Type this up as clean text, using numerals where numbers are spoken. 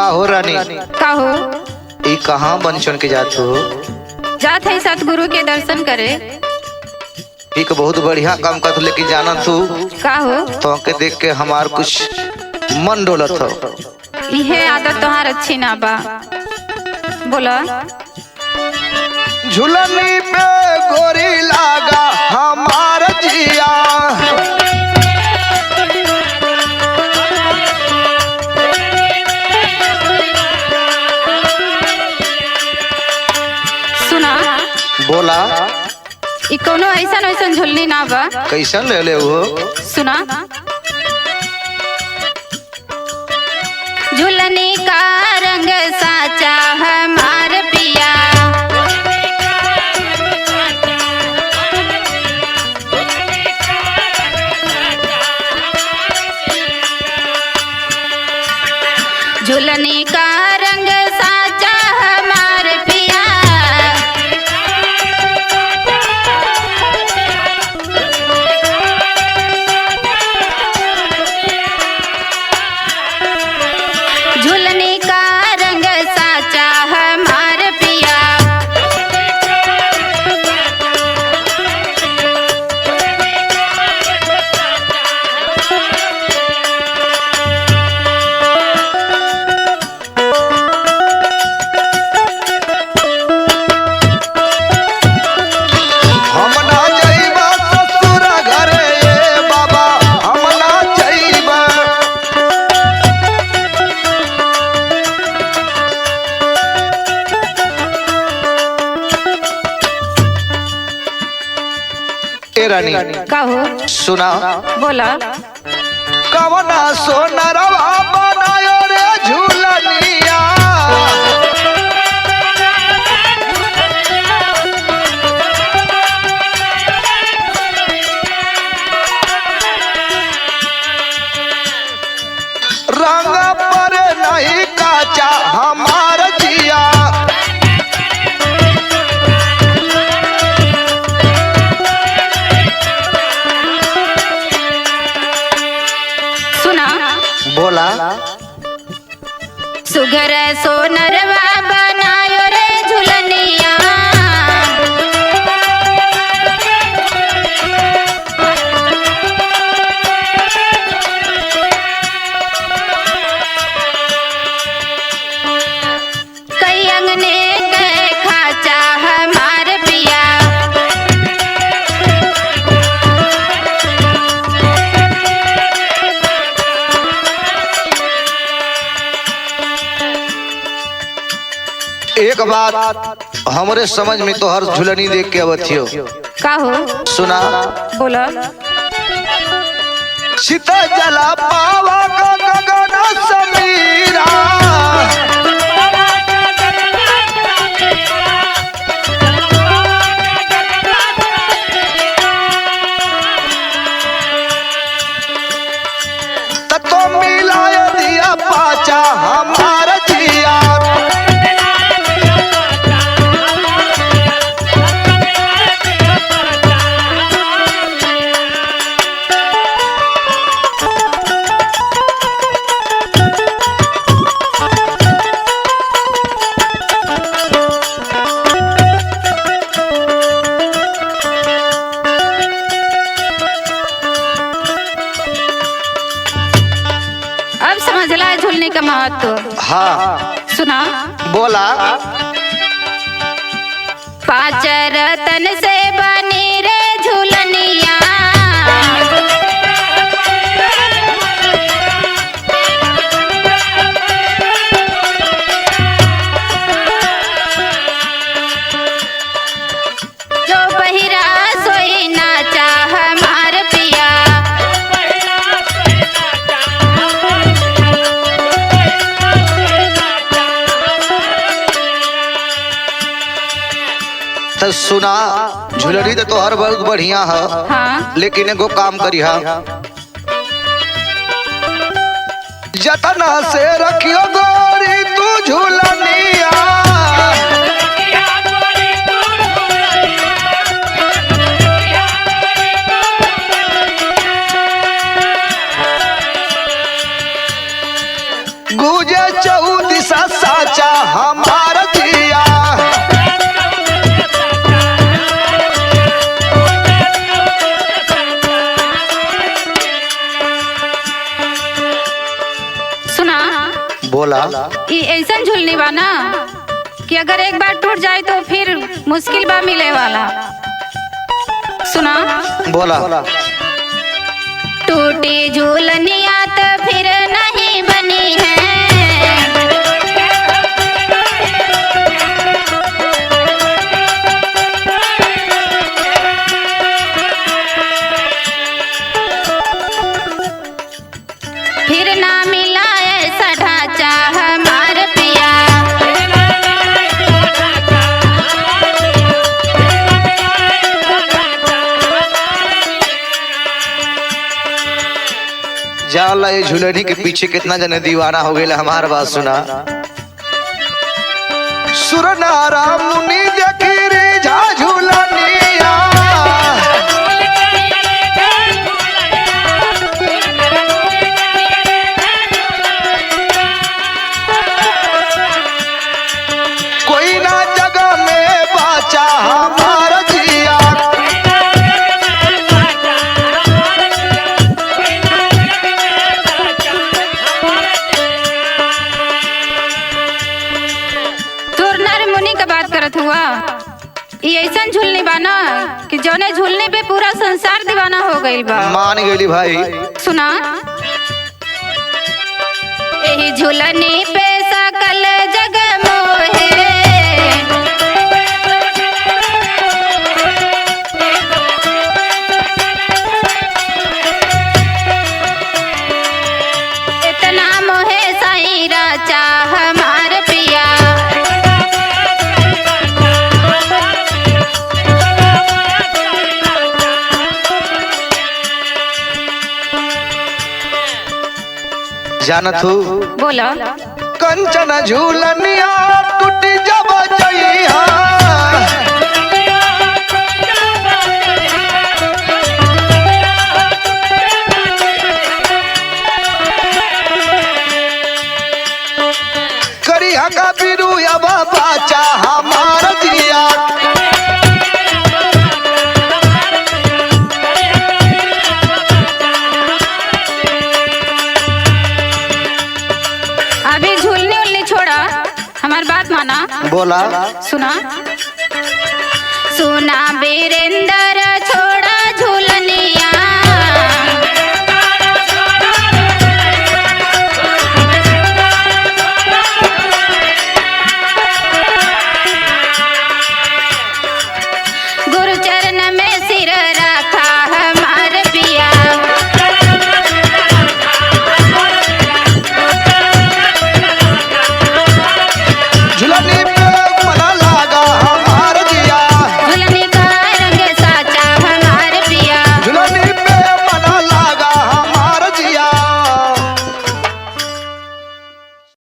का हो रानी? का हो? ई कहाँ बंचन के जात हो? जात है सतगुरु के दर्शन करे। एक बहुत बढ़िया काम कर, लेकिन जाना तू का हो? तो के देख के हमार कुछ मन डोलत हो। इहे आदत तोहार अच्छी ना बा। बोला। झुलनी पे गोरी लागा हमार जिया, सुना। बोला। ई कोनो ऐसा ऐसा झुलनी ना बा। कैसन ले ले वो? सुना। झुलनी का रंग साचा हमार पिया, झुलनी का रंग साचा हमार पिया, झुलनी का रंग साचा हमार पिया। हम ना जाइबा ससुर घरे ए बाबा, हम ना जाइबा। ए रानी का हो? सुना। बोला। कवना सोनरवा बनायो रे झूलनिया, रंग पर नहीं काचा हमार जिया। सुना। बोला। सुगर सोनरवा बनायो रे झुलनिया, कई अंगने के खाचा हमार पिया, एक बात हमरे समझ में तो हर झुलनी देख के अवथियो। का हो? सुना। बोला। सीता जला पावा का गगन समीरा, तो मिलाय दिया पाचा हमार जिया। अब समझला झुलने का महत्व। हाँ। सुना। बोला। पाँच रतन से बनी रे झुलनिया, जो पहिरा सोई नाचा हमार पिया, तो सुना। झुलनी तो हर बहुत बढ़िया है। हाँ। लेकिन एगो काम करिहा, जतन से रखियो गोरी तू झुलनिया, गुजे चौदी बोला। ये ऐसा झूलनी बा ना कि अगर एक बार टूट जाए तो फिर मुश्किल बा मिले वाला। सुना। बोला। टूटी झूलनिया तो फिर नहीं बनी है, फिर ना मिला ऐसा ढांचा हमार पिया। जाला ये झुलरी के पीछे कितना जने दीवाना हो गए। हमार बात सुना। सुरनारा मुनि देखी रे झा झूलनिया, कोई ना जगह में बाचा हमार जिया। हुआ ये ऐसा झूलने बा ना कि जौने झूलने पे पूरा संसार दीवाना हो गई बा। मान गेली भाई। सुना। यही झूलने पे सकल जग मोहे, इतना मोहे साईं राजा हमार पिया। जानत हो। बोला। कंचन झूलनिया टूट जब जइहा, करिया का बिरू अब बाचा हमार जिया। अभी झूलने उलने छोड़ा, हमारी बात माना। बोला। सुना। सुना वीरेंद्र